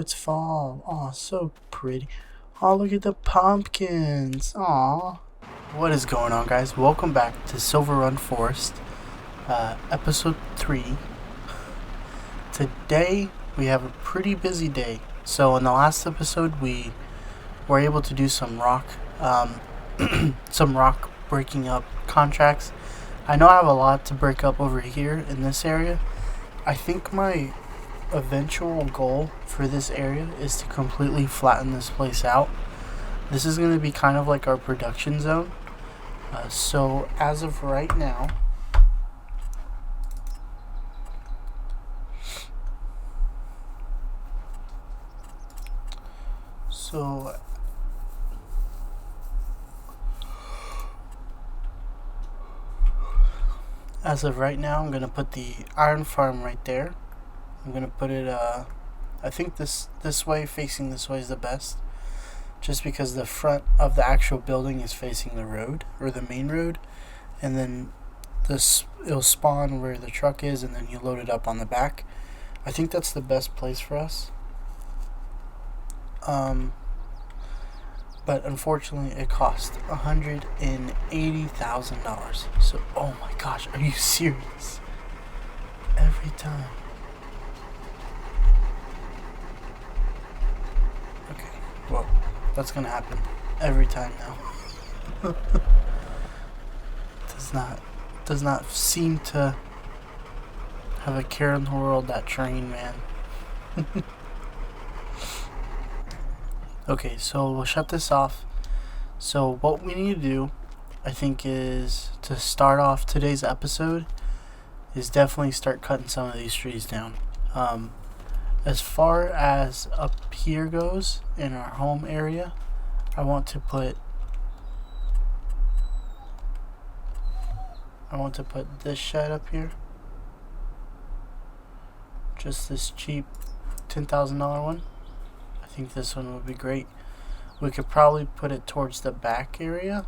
it's fall. Aw, so pretty. Oh, look at the pumpkins. Aw. What is going on, guys? Welcome back to Silver Run Forest, episode 3. Today, we have a pretty busy day. So, in the last episode, we were able to do some rock breaking up contracts. I know I have a lot to break up over here in this area. I think my eventual goal for this area is to completely flatten this place out. This is going to be kind of like our production zone. So as of right now, I'm going to put the iron farm right there. I'm going to put it, I think this way, facing this way is the best. Just because the front of the actual building is facing the road, or the main road. And then it'll spawn where the truck is, and then you load it up on the back. I think that's the best place for us. But unfortunately, it cost $180,000. So, oh my gosh, are you serious? Every time. Okay, well, that's gonna happen every time now. Does not seem to have a care in the world, that train, man. Okay, so we'll shut this off. So what we need to do, I think, is to start off today's episode is definitely start cutting some of these trees down. As far as up here goes in our home area, I want to put this shed up here. Just this cheap $10,000 one. I think this one would be great. We could probably put it towards the back area,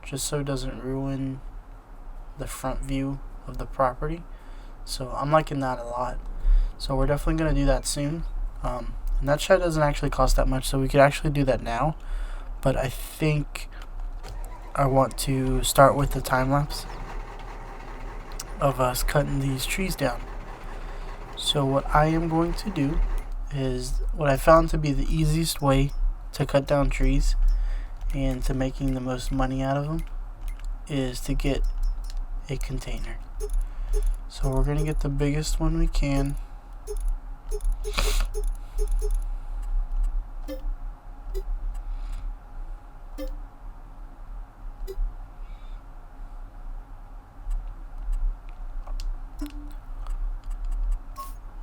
just so it doesn't ruin the front view of the property. So I'm liking that a lot. So we're definitely going to do that soon. And that shed doesn't actually cost that much, so we could actually do that now. But I think I want to start with the time lapse of us cutting these trees down. So what I am going to do is what I found to be the easiest way to cut down trees and to making the most money out of them is to get a container. So we're going to get the biggest one we can.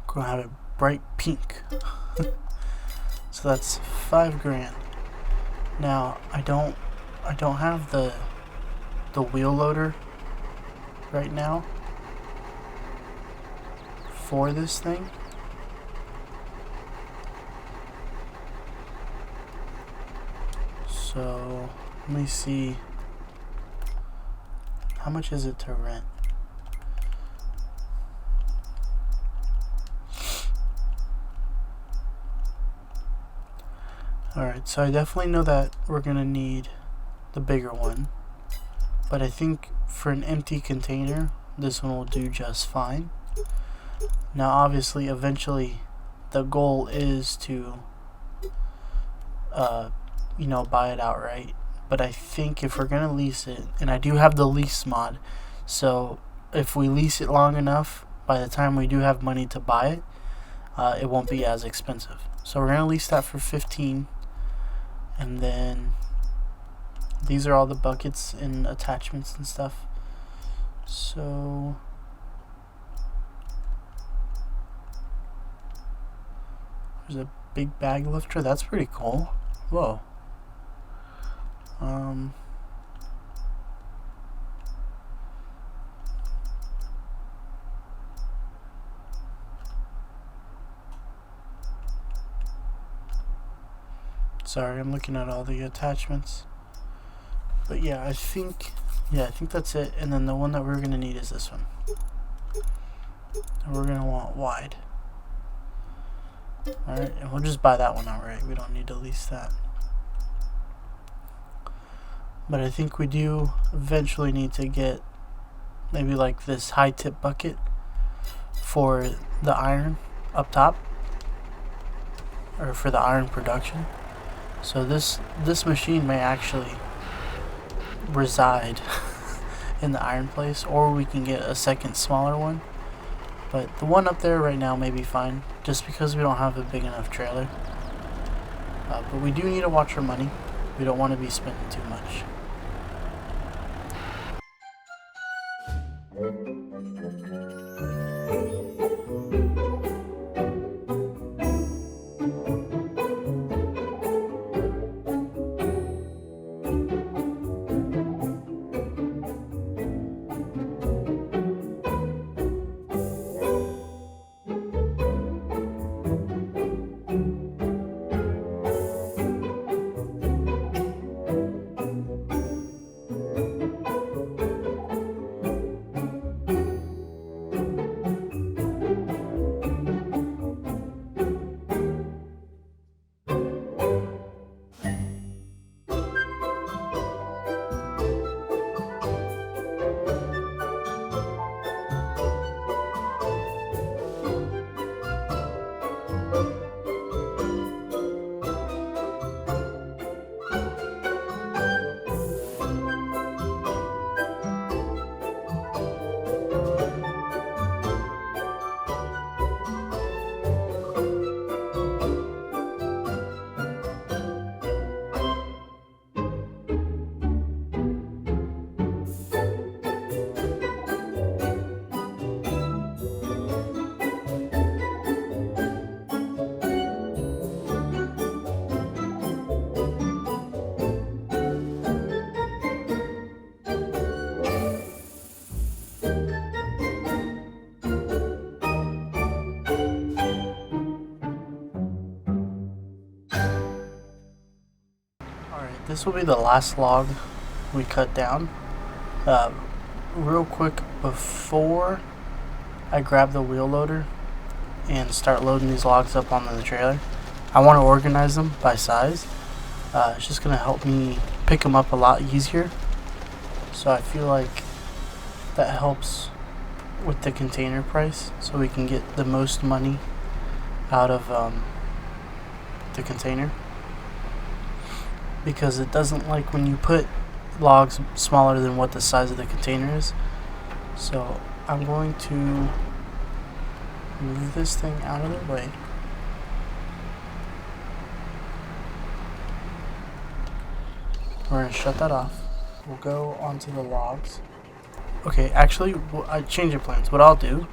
Gonna have it bright pink. So that's $5,000. Now I don't have the wheel loader right now for this thing. So let me see, how much is it to rent? Alright, so I definitely know that we're going to need the bigger one. But I think for an empty container, this one will do just fine. Now obviously, eventually, the goal is to, buy it outright. But I think if we're going to lease it, and I do have the lease mod, so if we lease it long enough, by the time we do have money to buy it, it won't be as expensive. So we're going to lease that for $15,000. And then these are all the buckets and attachments and stuff. So there's a big bag lifter. That's pretty cool. Whoa. Sorry, I'm looking at all the attachments. But yeah, I think that's it. And then the one that we're going to need is this one. And we're going to want wide. Alright, and we'll just buy that one outright. We don't need to lease that. But I think we do eventually need to get maybe like this high tip bucket for the iron up top, or for the iron production. So this machine may actually reside in the iron place, or we can get a second smaller one. But the one up there right now may be fine, just because we don't have a big enough trailer. But we do need to watch our money. We don't want to be spending too much. This will be the last log we cut down. Real quick, before I grab the wheel loader and start loading these logs up onto the trailer, I want to organize them by size. It's just going to help me pick them up a lot easier. So I feel like that helps with the container price, so we can get the most money out of the container. Because it doesn't like when you put logs smaller than what the size of the container is. So I'm going to move this thing out of the way. We're going to shut that off. We'll go onto the logs. Okay, actually, I changed the plans. What I'll do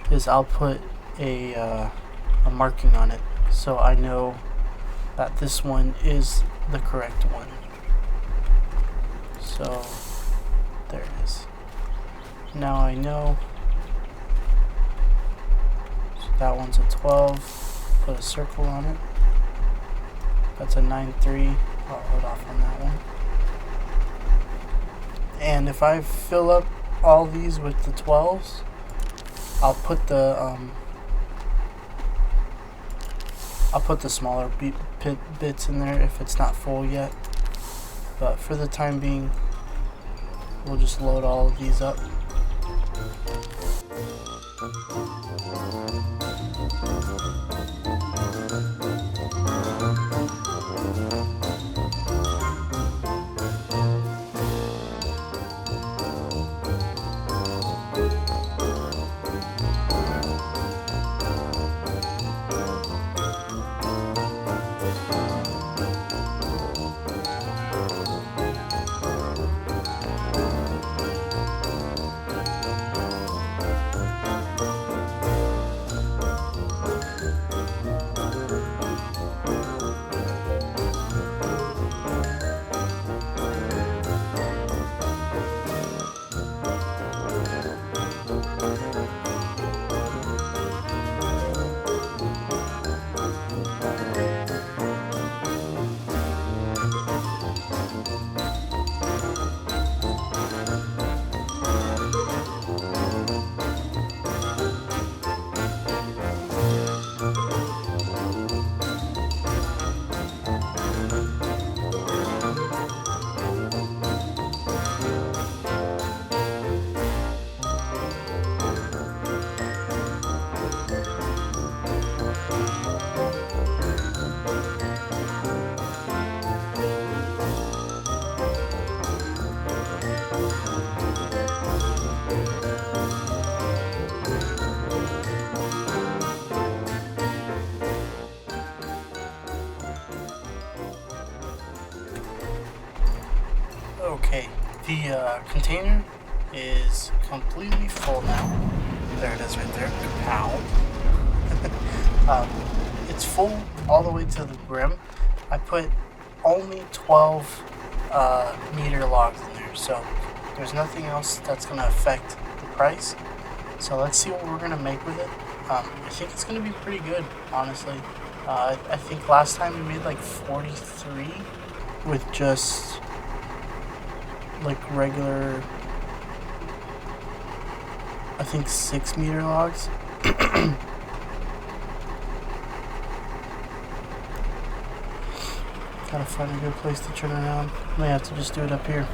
is I'll put a marking on it, so I know that this one is the correct one. So there it is. Now I know. So that one's a 12. Put a circle on it. That's a 9.3. I'll hold off on that one. And if I fill up all these with the 12s, I'll put the smaller bits in there if it's not full yet. But for the time being, we'll just load all of these up. Okay, the container is completely full now. There it is right there. Kapow. It's full all the way to the brim. I put only 12 meter logs in there, so there's nothing else that's going to affect the price. So let's see what we're going to make with it. I think it's going to be pretty good, honestly. I think last time we made like 43 with just like regular, I think 6 meter logs. Gotta find a good place to turn around. May have to just do it up here.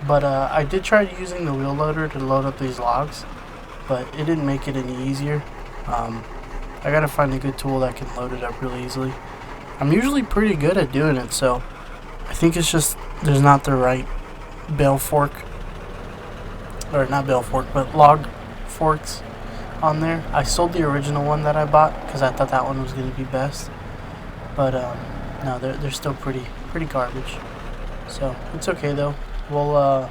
But I did try using the wheel loader to load up these logs, but it didn't make it any easier. I gotta find a good tool that can load it up really easily. I'm usually pretty good at doing it, so I think it's just there's not the right bale fork, or not bale fork, but log forks on there. I sold the original one that I bought because I thought that one was gonna be best, but no, they're still pretty garbage. So it's okay though. We'll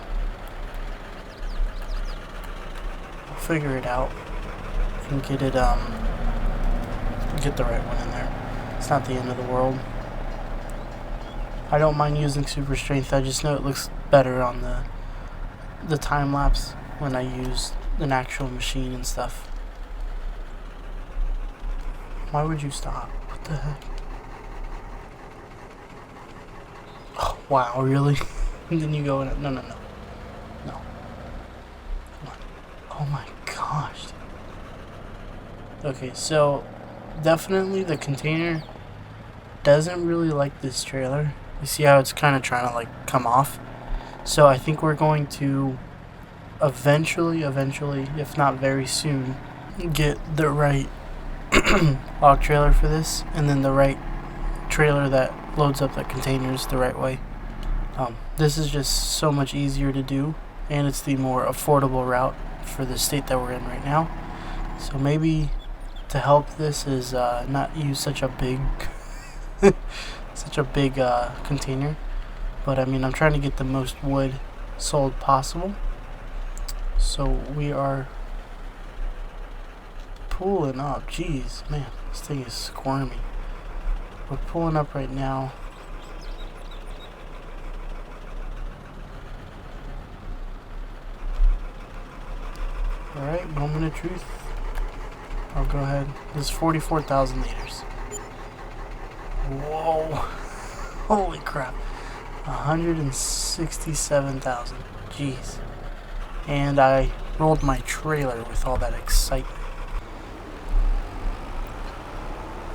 figure it out and get it get the right one in there. It's not the end of the world. I don't mind using super strength. I just know it looks better on the time lapse when I use an actual machine and stuff. Why would you stop? What the heck? Oh, wow, really? And then you go in it. No. Come on. Oh my gosh. Okay, so definitely the container doesn't really like this trailer. You see how it's kind of trying to like come off? So I think we're going to eventually, if not very soon, get the right log trailer for this, and then the right trailer that loads up the containers the right way. This is just so much easier to do, and it's the more affordable route for the state that we're in right now. So maybe to help this is not use such a big container, but I mean I'm trying to get the most wood sold possible. So we are pulling up. Jeez, man, this thing is squirmy. We're pulling up right now. Alright, moment of truth. I'll go ahead. This is 44,000 liters. Whoa. Holy crap. 167,000. Jeez. And I rolled my trailer with all that excitement.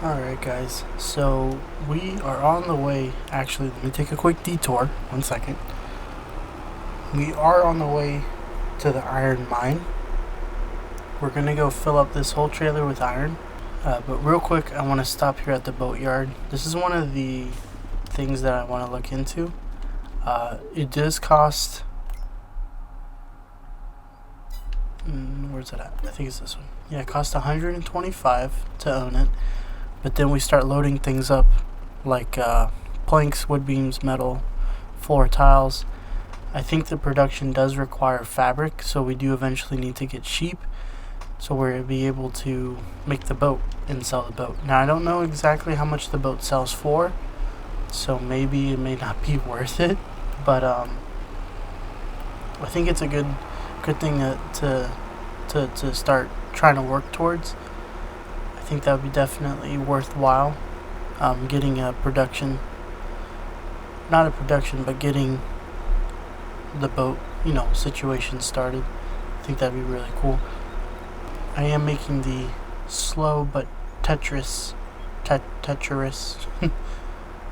Alright guys, so we are on the way. Actually, let me take a quick detour. 1 second. We are on the way to the iron mine. We're going to go fill up this whole trailer with iron. But real quick, I want to stop here at the boatyard. This is one of the things that I want to look into. It does cost... where's it at? I think it's this one. Yeah, it costs $125 to own it. But then we start loading things up like planks, wood beams, metal, floor tiles. I think the production does require fabric, so we do eventually need to get sheep. So we'll be able to make the boat and sell the boat. Now I don't know exactly how much the boat sells for, so maybe it may not be worth it. But I think it's a good thing to start trying to work towards. I think that would be definitely worthwhile. Getting a production, not a production, but getting the boat, situation started. I think that'd be really cool. I am making the slow but treacherous,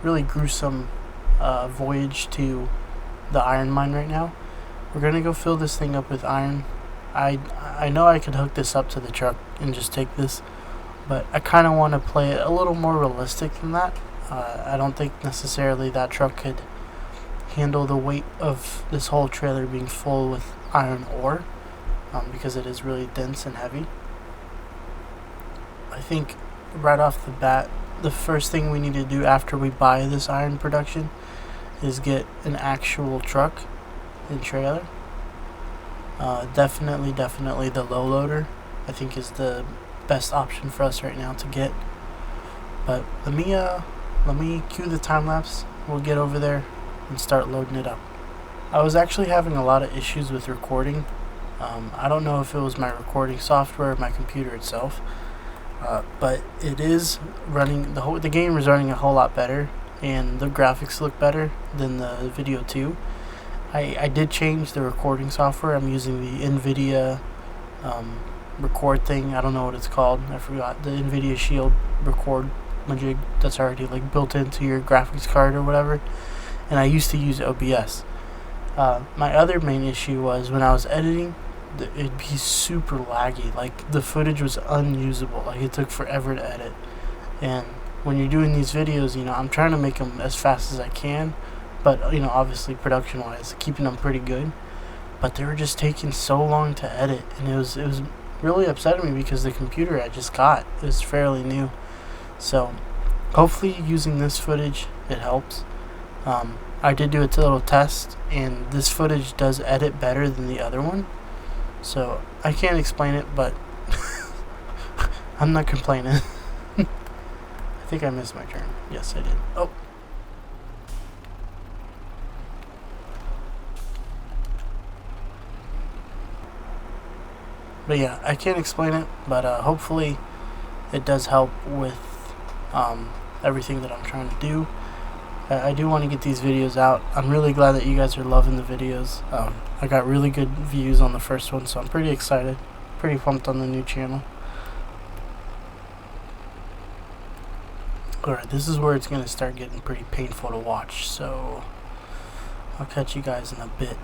really gruesome voyage to the iron mine right now. We're gonna go fill this thing up with iron. I know I could hook this up to the truck and just take this, but I kind of want to play it a little more realistic than that. I don't think necessarily that truck could handle the weight of this whole trailer being full with iron ore, because it is really dense and heavy. I think right off the bat, the first thing we need to do after we buy this iron production is get an actual truck and trailer. Definitely the low loader I think is the best option for us right now to get. But let me cue the time lapse. We'll get over there and start loading it up. I was actually having a lot of issues with recording. I don't know if it was my recording software or my computer itself, but it is running, the game is running a whole lot better, and the graphics look better than the video too. I did change the recording software. I'm using the NVIDIA record thing. I don't know what it's called. I forgot. The NVIDIA Shield record majig that's already like built into your graphics card or whatever. And I used to use OBS. My other main issue was when I was editing, it'd be super laggy. Like the footage was unusable. Like it took forever to edit. And when you're doing these videos, you know, I'm trying to make them as fast as I can. But, you know, obviously production-wise, keeping them pretty good. But they were just taking so long to edit, and it was really upsetting me because the computer I just got is fairly new. So, hopefully using this footage, it helps. I did do a little test, and this footage does edit better than the other one. So, I can't explain it, but I'm not complaining. I think I missed my turn. Yes, I did. Oh. But yeah, I can't explain it, but hopefully it does help with everything that I'm trying to do. I do want to get these videos out. I'm really glad that you guys are loving the videos. I got really good views on the first one, so I'm pretty excited. Pretty pumped on the new channel. Alright, this is where it's going to start getting pretty painful to watch, so I'll catch you guys in a bit.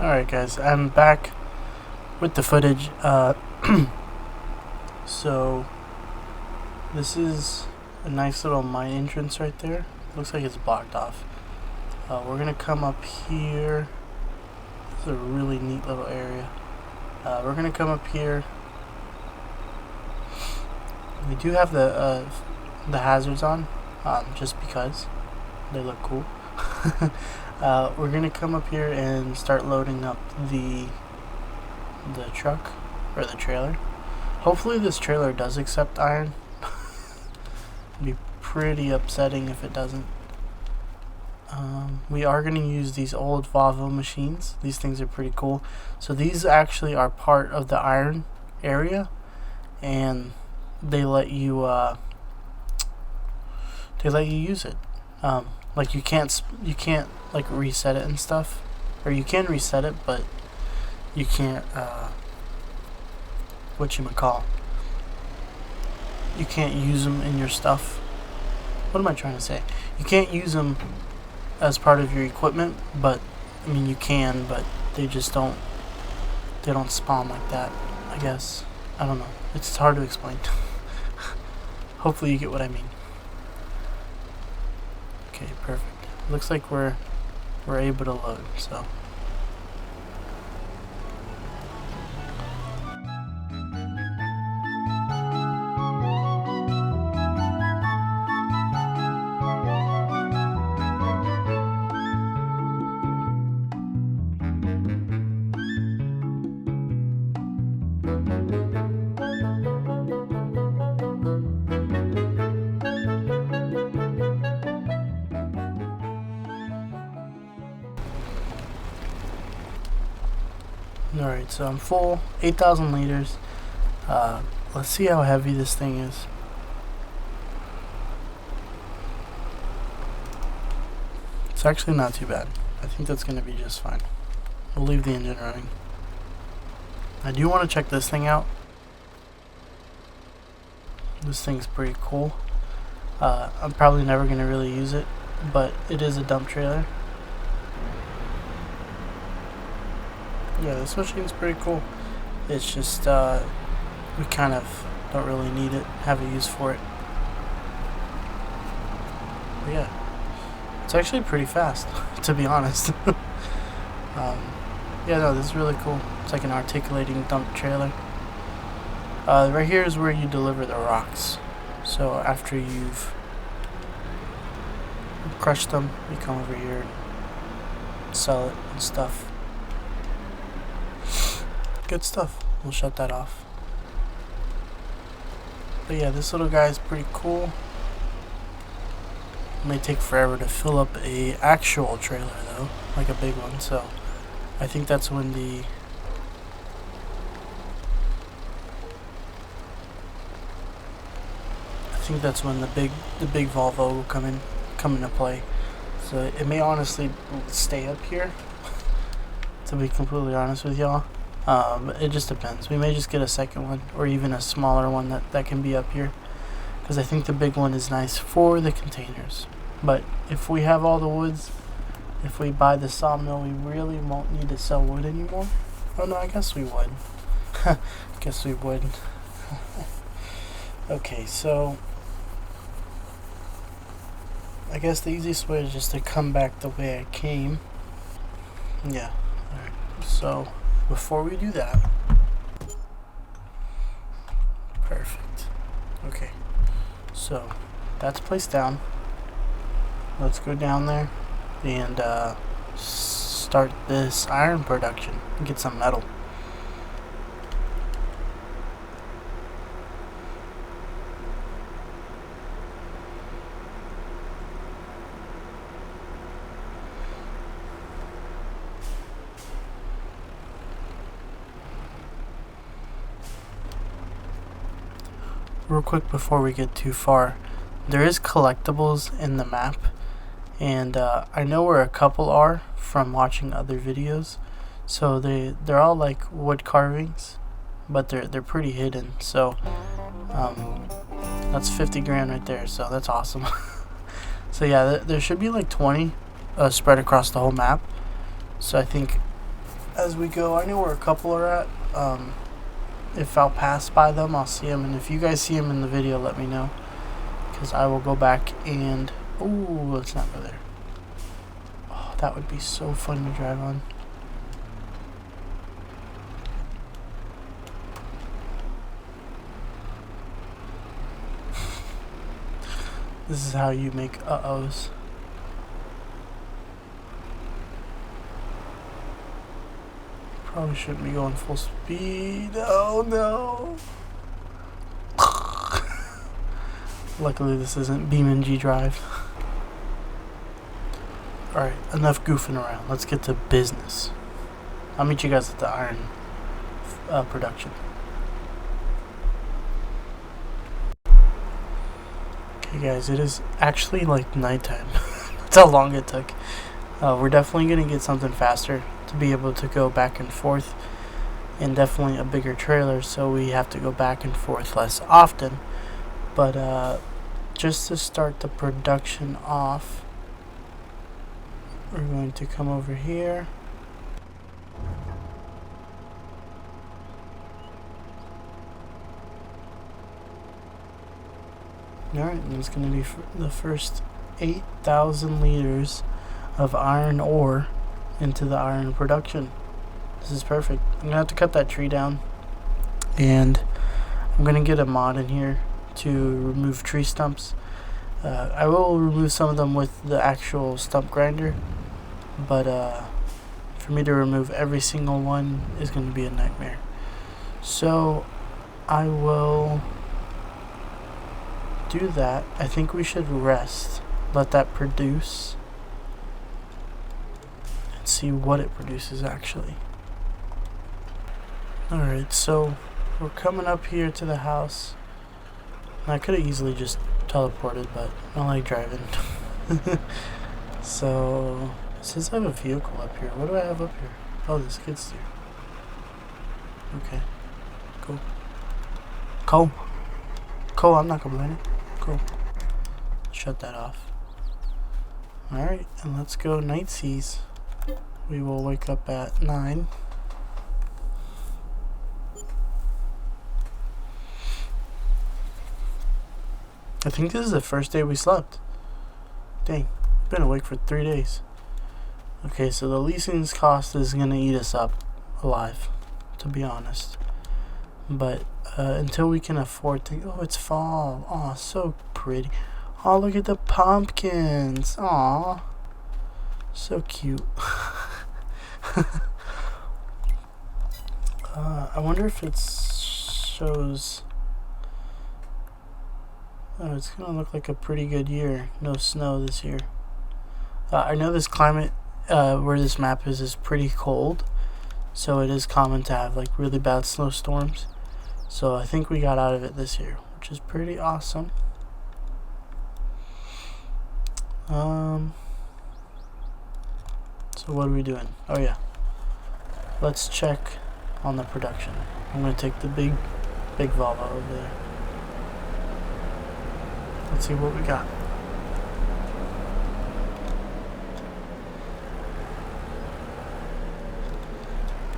Alright guys, I'm back with the footage. So this is a nice little mine entrance right there. Looks like it's blocked off. We're gonna come up here. This is a really neat little area. We're gonna come up here. We do have the hazards on, just because they look cool. We're gonna come up here and start loading up the truck or the trailer. Hopefully this trailer does accept iron. It'd be pretty upsetting if it doesn't. We are gonna use these old Volvo machines. These things are pretty cool. So these actually are part of the iron area, and they let you use it. Like you can't like reset it and stuff, or you can reset it, but you can't you can't use them in your stuff. What am I trying to say? You can't use them as part of your equipment, but I mean you can, but they just don't spawn like that, I guess. I don't know, it's hard to explain. Hopefully you get what I mean. Okay, perfect. Looks like we're able to load, so. Alright, so I'm full, 8,000 liters. Let's see how heavy this thing is. It's actually not too bad. I think that's going to be just fine. We'll leave the engine running. I do want to check this thing out. This thing's pretty cool. I'm probably never going to really use it, but it is a dump trailer. Yeah, this machine's pretty cool. It's just we kind of don't really need it, have a use for it. But yeah, it's actually pretty fast, to be honest. Yeah, no, this is really cool. It's like an articulating dump trailer. Right here is where you deliver the rocks. So after you've crushed them, you come over here and sell it and stuff. Good stuff. We'll shut that off. But yeah, this little guy is pretty cool. It may take forever to fill up a actual trailer though, like a big one. So I think that's when the big Volvo will come into play. So it may honestly stay up here, to be completely honest with y'all. It just depends. We may just get a second one, or even a smaller one that can be up here, because I think the big one is nice for the containers. But if we have all the woods, if we buy the sawmill, we really won't need to sell wood anymore. Oh no, I guess we would. Guess we would. Okay, so I guess the easiest way is just to come back the way I came. Yeah. Alright. So before we do that, perfect. Okay. So that's placed down. Let's go down there and start this iron production and get some metal. Real quick before we get too far, there is collectibles in the map, and I know where a couple are from watching other videos. So they're all like wood carvings, but they're pretty hidden. So that's 50 grand right there, so that's awesome. So yeah, there should be like 20 spread across the whole map. So I think as we go, I know where a couple are at. If I'll pass by them, I'll see them, and if you guys see them in the video, let me know, because I will go back and ooh, let's not go there. Oh, that would be so fun to drive on. This is how you make uh-ohs. Probably shouldn't be going full speed. Oh no. Luckily this isn't BeamNG Drive. Alright, enough goofing around. Let's get to business. I'll meet you guys at the iron production. Okay guys, it is actually like nighttime. That's how long it took. We're definitely going to get something faster to be able to go back and forth, and definitely a bigger trailer, so we have to go back and forth less often. But just to start the production off, we're going to come over here. Alright, and it's going to be the first 8,000 liters of iron ore into the iron production. This is perfect. I'm gonna have to cut that tree down, and I'm gonna get a mod in here to remove tree stumps. I will remove some of them with the actual stump grinder, but for me to remove every single one is going to be a nightmare. So I will do that. I think we should rest, let that produce, and see what it produces actually. Alright, so we're coming up here to the house. I could have easily just teleported, but I don't like driving. So it says I have a vehicle up here. What do I have up here? Oh, this skid steer. Okay, cool. Cool, I'm not complaining. Cool. Shut that off. Alright, and let's go night seas. We will wake up at 9. I think this is the first day we slept. Dang, I've been awake for 3 days. Okay, so the leasing's cost is gonna eat us up alive, to be honest. But until we can afford to... Oh, it's fall. Oh, so pretty. Oh, look at the pumpkins. Aw. So cute. I wonder if it shows... Oh, it's gonna look like a pretty good year. No snow this year. I know this climate where this map is pretty cold, so it is common to have like really bad snowstorms. So I think we got out of it this year, which is pretty awesome. So what are we doing? Oh yeah, let's check on the production. I'm gonna take the big Volvo over there. Let's see what we got.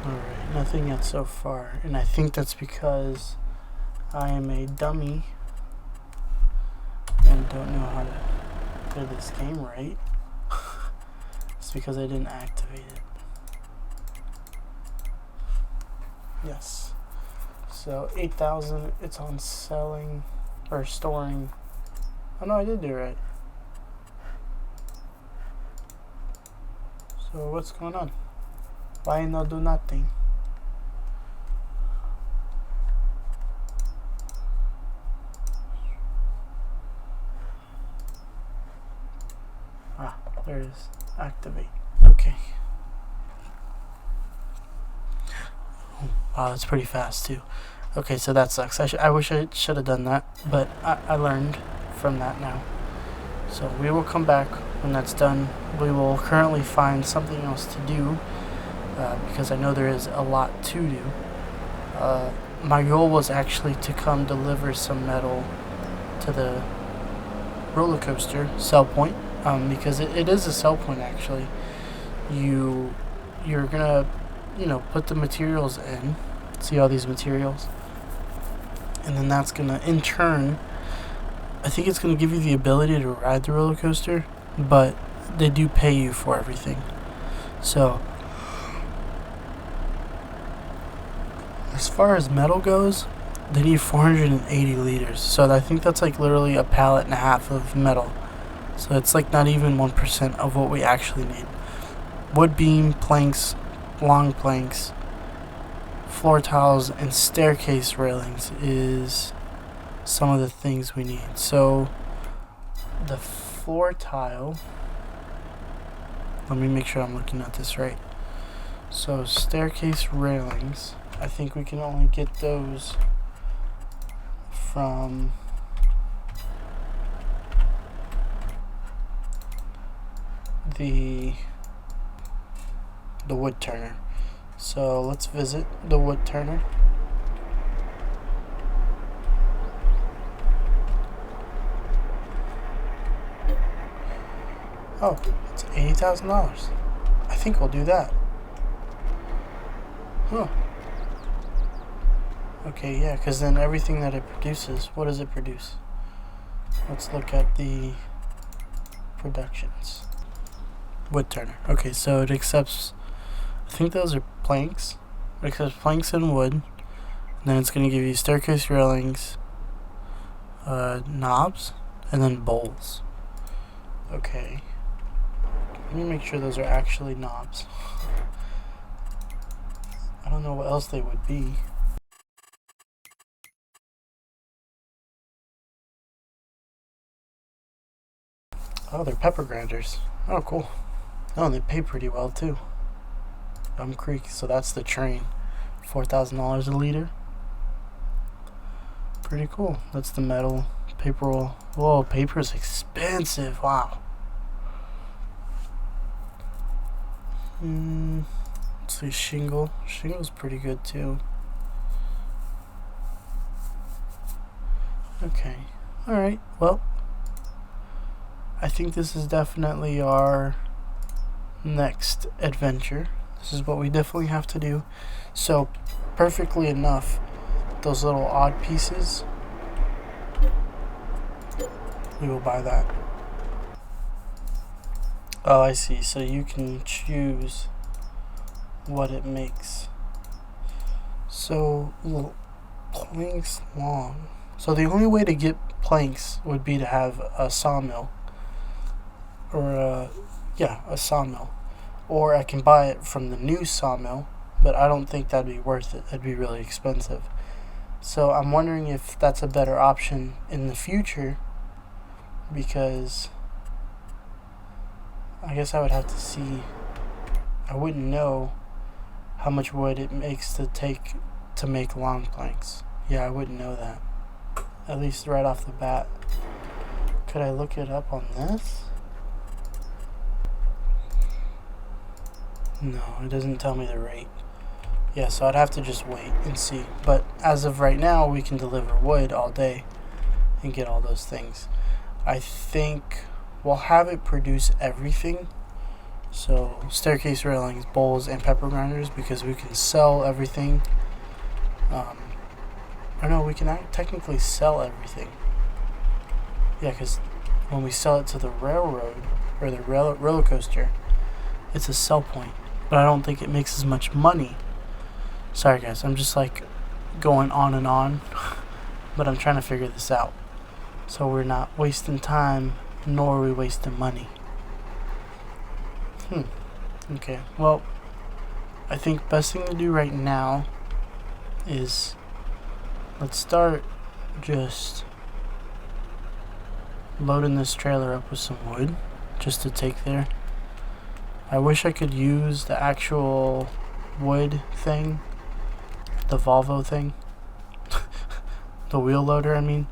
Alright, nothing yet so far. And I think that's because I am a dummy and don't know how to play this game right. It's because I didn't activate it. Yes. So 8,000, it's on selling or storing. Oh no, I did do it right. So what's going on? Why not do nothing? Ah, there it is. Activate. Okay. Wow, that's pretty fast too. Okay, so that sucks. I wish I should have done that, but I learned from that now. So we will come back when that's done. We will currently find something else to do because I know there is a lot to do. My goal was actually to come deliver some metal to the roller coaster sell point because it is a sell point actually. You're gonna put the materials in. See all these materials, and then that's gonna in turn, I think it's gonna give you the ability to ride the roller coaster, but they do pay you for everything. So as far as metal goes, they need 480 liters. So I think that's like literally a pallet and a half of metal. So it's like not even 1% of what we actually need. Wood beam, planks, long planks, floor tiles, and staircase railings is some of the things we need. So the floor tile, let me make sure I'm looking at this right. So staircase railings, I think we can only get those from the wood turner. So let's visit the wood turner. Oh, it's $80,000. I think we'll do that. Huh. Okay, yeah, because then everything that it produces, what does it produce? Let's look at the productions. Wood turner. Okay, so it accepts, I think those are planks. It accepts planks and wood. And then it's going to give you staircase railings, knobs, and then bowls. Okay. Let me make sure those are actually knobs. I don't know what else they would be. Oh, they're pepper grinders. Oh, cool. Oh, and they pay pretty well too. Creek, so that's the train. $4,000 a liter. Pretty cool. That's the metal. Paper roll. Whoa, paper is expensive. Wow. Let's see, shingle. Shingle's pretty good too. Okay. Alright, well, I think this is definitely our next adventure. This is what we definitely have to do. So, perfectly enough, those little odd pieces we will buy that. Oh, I see. So you can choose what it makes. So planks long. So the only way to get planks would be to have a sawmill, or a sawmill, or I can buy it from the new sawmill, but I don't think that'd be worth it. That'd be really expensive. So I'm wondering if that's a better option in the future, because I guess I would have to see. I wouldn't know how much wood it makes to make long planks. Yeah, I wouldn't know that. At least right off the bat. Could I look it up on this? No, it doesn't tell me the rate. Yeah, so I'd have to just wait and see. But as of right now, we can deliver wood all day and get all those things. I think we'll have it produce everything. So staircase railings, bowls, and pepper grinders, because we can sell everything. Or no, we can technically sell everything. Yeah, because when we sell it to the railroad, or the roller coaster, it's a sell point. But I don't think it makes as much money. Sorry guys, I'm just like going on and on. But I'm trying to figure this out. So we're not wasting time, nor are we wasting money. Okay, well, I think best thing to do right now is let's start just loading this trailer up with some wood just to take there. I wish I could use the actual wood thing, the Volvo thing, the wheel loader, I mean,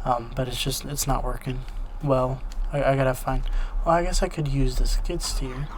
but it's not working well. I gotta find, well, I guess I could use the skid steer.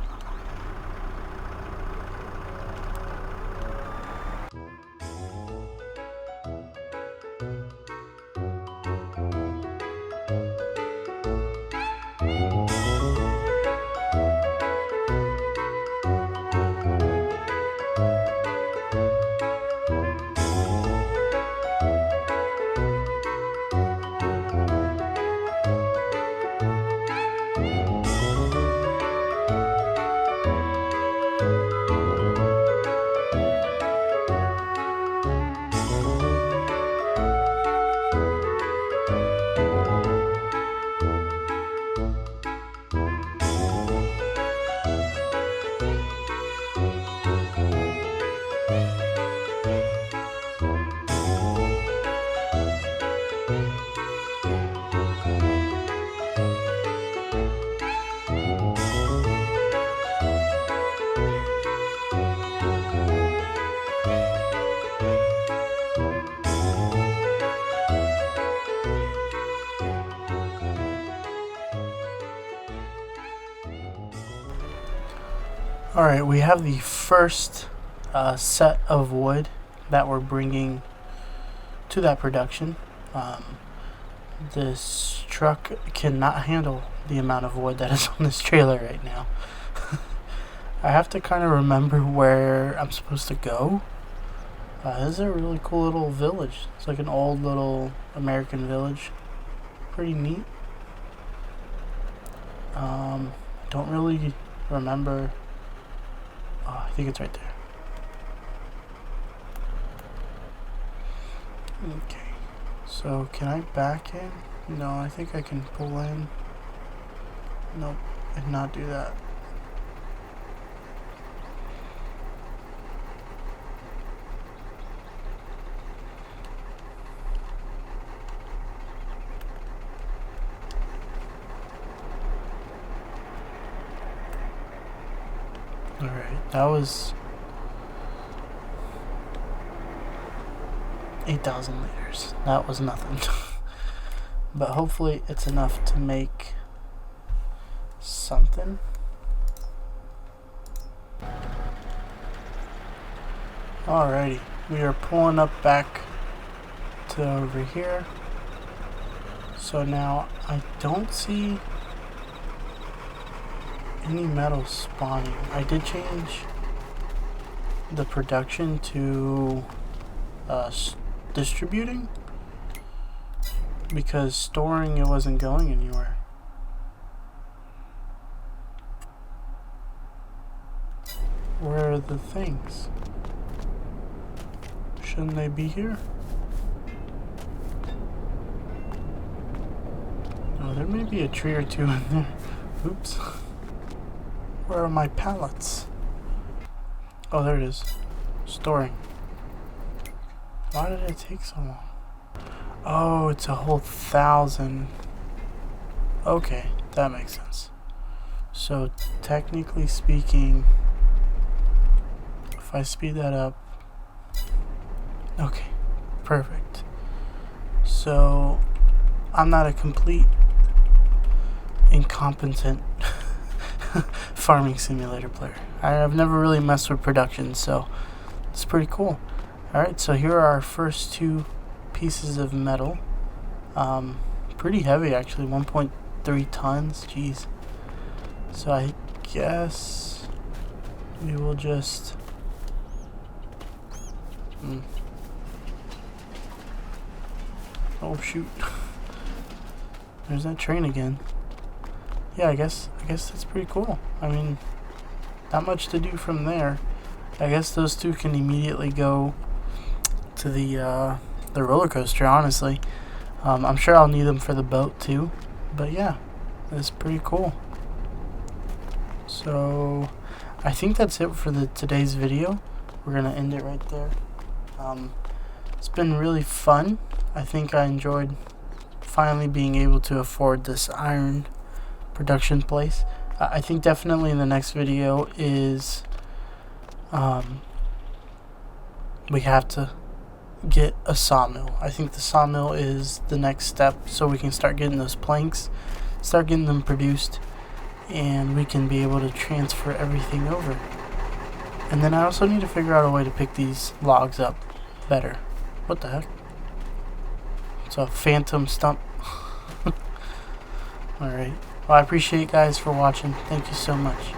Alright, we have the first set of wood that we're bringing to that production. This truck cannot handle the amount of wood that is on this trailer right now. I have to kind of remember where I'm supposed to go. This is a really cool little village. It's like an old little American village. Pretty neat. Don't really remember. Oh, I think it's right there. Okay. So can I back in? No, I think I can pull in. Nope, I did not do that. Alright, that was 8,000 liters. That was nothing. But hopefully it's enough to make something. Alrighty, we are pulling up back to over here. So now I don't see any metal spawning. I did change the production to distributing, because storing it wasn't going anywhere. Where are the things? Shouldn't they be here? Oh, there may be a tree or two in there. Oops. Where are my pallets? Oh, there it is. Storing. Why did it take so long? Oh, it's a whole 1,000. Okay, that makes sense. So, technically speaking, if I speed that up. Okay, perfect. So, I'm not a complete incompetent farming simulator player. I've never really messed with production, so it's pretty cool. Alright, so here are our first 2 pieces of metal. Pretty heavy actually, 1.3 tons, jeez. So I guess we will just oh shoot. There's that train again. Yeah, I guess that's pretty cool. I mean, not much to do from there. I guess those 2 can immediately go to the roller coaster, honestly. I'm sure I'll need them for the boat too. But yeah, that's pretty cool. So I think that's it for today's video. We're gonna end it right there. It's been really fun. I think I enjoyed finally being able to afford this iron production place. I think definitely in the next video is we have to get a sawmill. I think the sawmill is the next step, so we can start getting those planks, start getting them produced, and we can be able to transfer everything over. And then I also need to figure out a way to pick these logs up better. What the heck? It's a phantom stump. Alright. Well, I appreciate you guys for watching. Thank you so much.